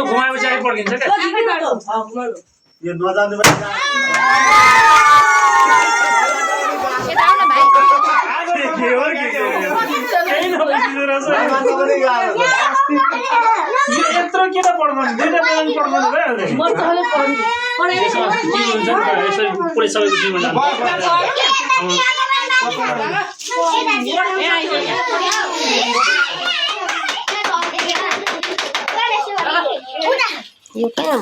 घुमाएपछि आइ पड्किन्छ क्या यो नजान्ने यत्रो किन पढ्नु दुईटा बेला पढ्नु यसरी पुरै सबैको टिममा You can.